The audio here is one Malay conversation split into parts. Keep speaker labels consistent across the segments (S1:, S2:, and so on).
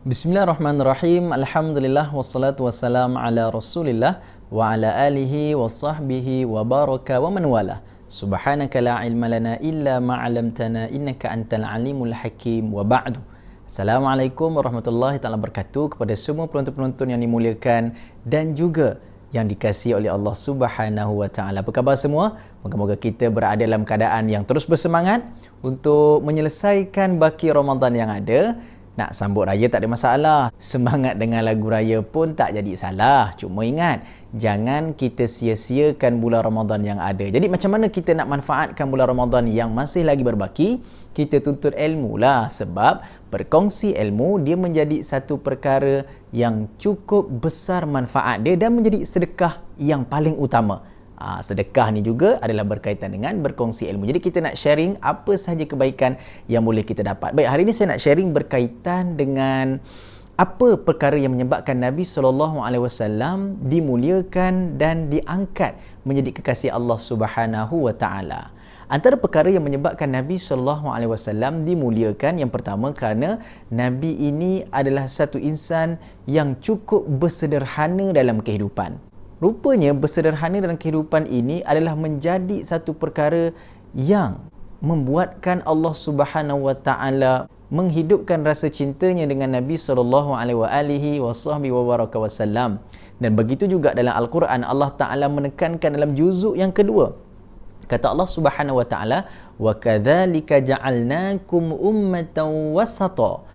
S1: Bismillahirrahmanirrahim. Alhamdulillah wassalatu wassalam ala Rasulillah wa ala alihi wa sahbihi wa baraka wa man wala. Subhanaka la ilma lana illa ma 'allamtana innaka antal alimul hakim wa ba'du. Assalamualaikum warahmatullahi taala wabarakatuh kepada semua penonton-penonton yang dimuliakan dan juga yang dikasihi oleh Allah Subhanahu wa taala. Apa khabar semua? Moga-moga kita berada dalam keadaan yang terus bersemangat untuk menyelesaikan baki Ramadan yang ada. Nak sambut raya tak ada masalah. Semangat dengan lagu raya pun tak jadi salah. Cuma ingat, jangan kita sia-siakan bulan Ramadan yang ada. Jadi macam mana kita nak manfaatkan bulan Ramadan yang masih lagi berbaki? Kita tuntut ilmu lah. Sebab berkongsi ilmu, dia menjadi satu perkara yang cukup besar manfaat dia dan menjadi sedekah yang paling utama. Sedekah ni juga adalah berkaitan dengan berkongsi ilmu. Jadi kita nak sharing apa sahaja kebaikan yang boleh kita dapat. Baik, hari ini saya nak sharing berkaitan dengan apa perkara yang menyebabkan Nabi SAW dimuliakan dan diangkat menjadi kekasih Allah Subhanahu wa taala. Antara perkara yang menyebabkan Nabi SAW dimuliakan, yang pertama kerana Nabi ini adalah satu insan yang cukup bersederhana dalam kehidupan. Rupanya bersederhana dalam kehidupan ini adalah menjadi satu perkara yang membuatkan Allah Subhanahu wa taala menghidupkan rasa cintanya dengan Nabi SAW. Dan begitu juga dalam Al-Quran, Allah Taala menekankan dalam juzuk yang kedua. Kata Allah Subhanahu wa taala, "Wa kadzalika ja'alnakum ummatan wasata."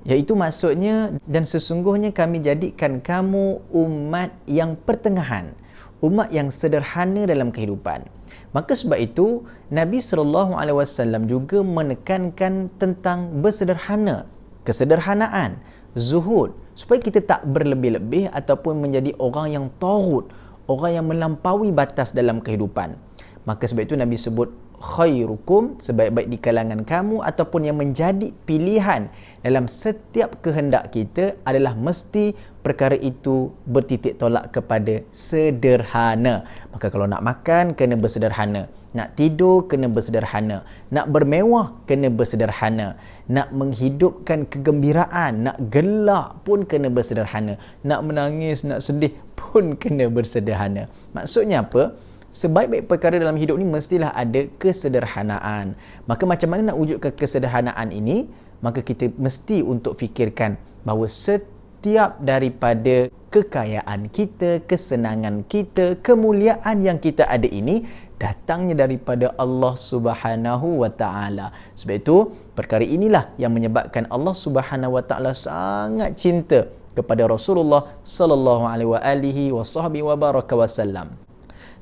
S1: Iaitu maksudnya, dan sesungguhnya kami jadikan kamu umat yang pertengahan, umat yang sederhana dalam kehidupan. Maka sebab itu Nabi SAW juga menekankan tentang bersederhana, kesederhanaan, zuhud, supaya kita tak berlebih-lebih ataupun menjadi orang yang taghut, orang yang melampaui batas dalam kehidupan. Maka sebab itu Nabi sebut khairukum, sebaik-baik di kalangan kamu, ataupun yang menjadi pilihan dalam setiap kehendak kita adalah mesti perkara itu bertitik tolak kepada sederhana. Maka kalau nak makan, kena bersederhana. Nak tidur, kena bersederhana. Nak bermewah, kena bersederhana. Nak menghidupkan kegembiraan, nak gelak pun kena bersederhana. Nak menangis, nak sedih pun kena bersederhana. Maksudnya apa? Sebaik-baik perkara dalam hidup ni mestilah ada kesederhanaan. Maka macam mana nak wujudkan kesederhanaan ini? Maka kita mesti untuk fikirkan bahawa setiap daripada kekayaan kita, kesenangan kita, kemuliaan yang kita ada ini datangnya daripada Allah Subhanahu wa taala. Sebab itu perkara inilah yang menyebabkan Allah Subhanahu wa taala sangat cinta kepada Rasulullah sallallahu alaihi wasallam.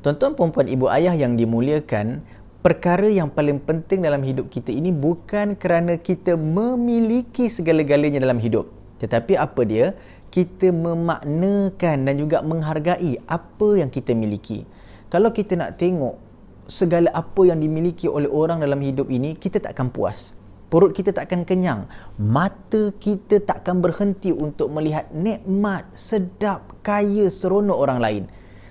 S1: Tuan-tuan, puan-puan, ibu ayah yang dimuliakan, perkara yang paling penting dalam hidup kita ini bukan kerana kita memiliki segala-galanya dalam hidup. Tetapi apa dia? Kita memaknakan dan juga menghargai apa yang kita miliki. Kalau kita nak tengok segala apa yang dimiliki oleh orang dalam hidup ini, kita takkan puas. Perut kita takkan kenyang. Mata kita takkan berhenti untuk melihat nikmat, sedap, kaya, seronok orang lain.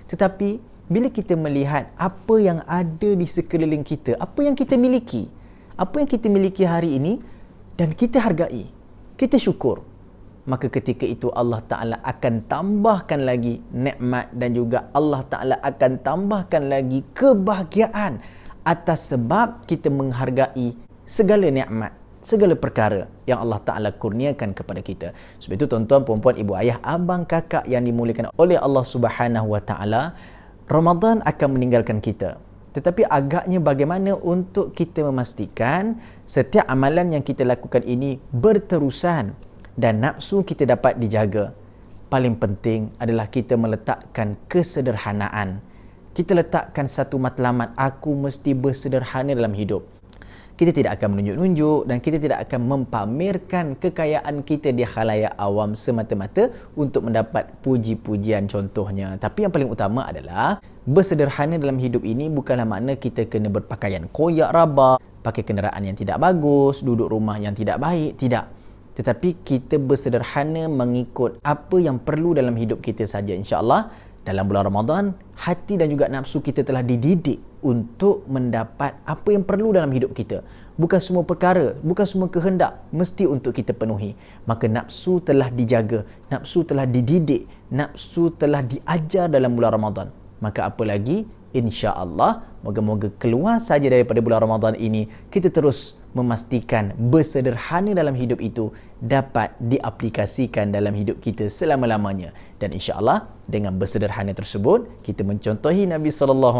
S1: Tetapi bila kita melihat apa yang ada di sekeliling kita, apa yang kita miliki hari ini dan kita hargai, kita syukur, maka ketika itu Allah Ta'ala akan tambahkan lagi nikmat dan juga Allah Ta'ala akan tambahkan lagi kebahagiaan atas sebab kita menghargai segala nikmat, segala perkara yang Allah Ta'ala kurniakan kepada kita. Sebab itu tuan-tuan, puan-puan, ibu ayah, abang, kakak yang dimuliakan oleh Allah Subhanahu wa taala, Ramadan akan meninggalkan kita. Tetapi agaknya bagaimana untuk kita memastikan setiap amalan yang kita lakukan ini berterusan dan nafsu kita dapat dijaga. Paling penting adalah kita meletakkan kesederhanaan. Kita letakkan satu matlamat, aku mesti bersederhana dalam hidup. Kita tidak akan menunjuk-nunjuk dan kita tidak akan mempamerkan kekayaan kita di khalayak awam semata-mata untuk mendapat puji-pujian contohnya. Tapi yang paling utama adalah bersederhana dalam hidup ini bukanlah makna kita kena berpakaian koyak raba, pakai kenderaan yang tidak bagus, duduk rumah yang tidak baik, tidak. Tetapi kita bersederhana mengikut apa yang perlu dalam hidup kita saja. InsyaAllah dalam bulan Ramadan, hati dan juga nafsu kita telah dididik untuk mendapat apa yang perlu dalam hidup kita. Bukan semua perkara, bukan semua kehendak mesti untuk kita penuhi. Maka nafsu telah dijaga, nafsu telah dididik, nafsu telah diajar dalam bulan Ramadan. Maka apa lagi? InsyaAllah, moga-moga keluar saja daripada bulan Ramadan ini, kita terus memastikan bersederhana dalam hidup itu dapat diaplikasikan dalam hidup kita selama-lamanya. Dan insyaAllah, dengan bersederhana tersebut, kita mencontohi Nabi SAW,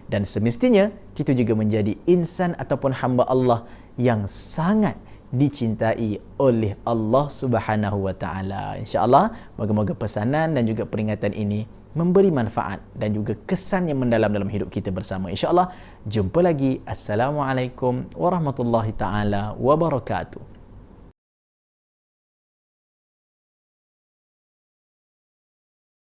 S1: dan semestinya kita juga menjadi insan ataupun hamba Allah yang sangat dicintai oleh Allah Subhanahu wa taala. Insya-Allah, moga-moga pesanan dan juga peringatan ini memberi manfaat dan juga kesan yang mendalam dalam hidup kita bersama. Insya-Allah, jumpa lagi. Assalamualaikum warahmatullahi taala wabarakatuh.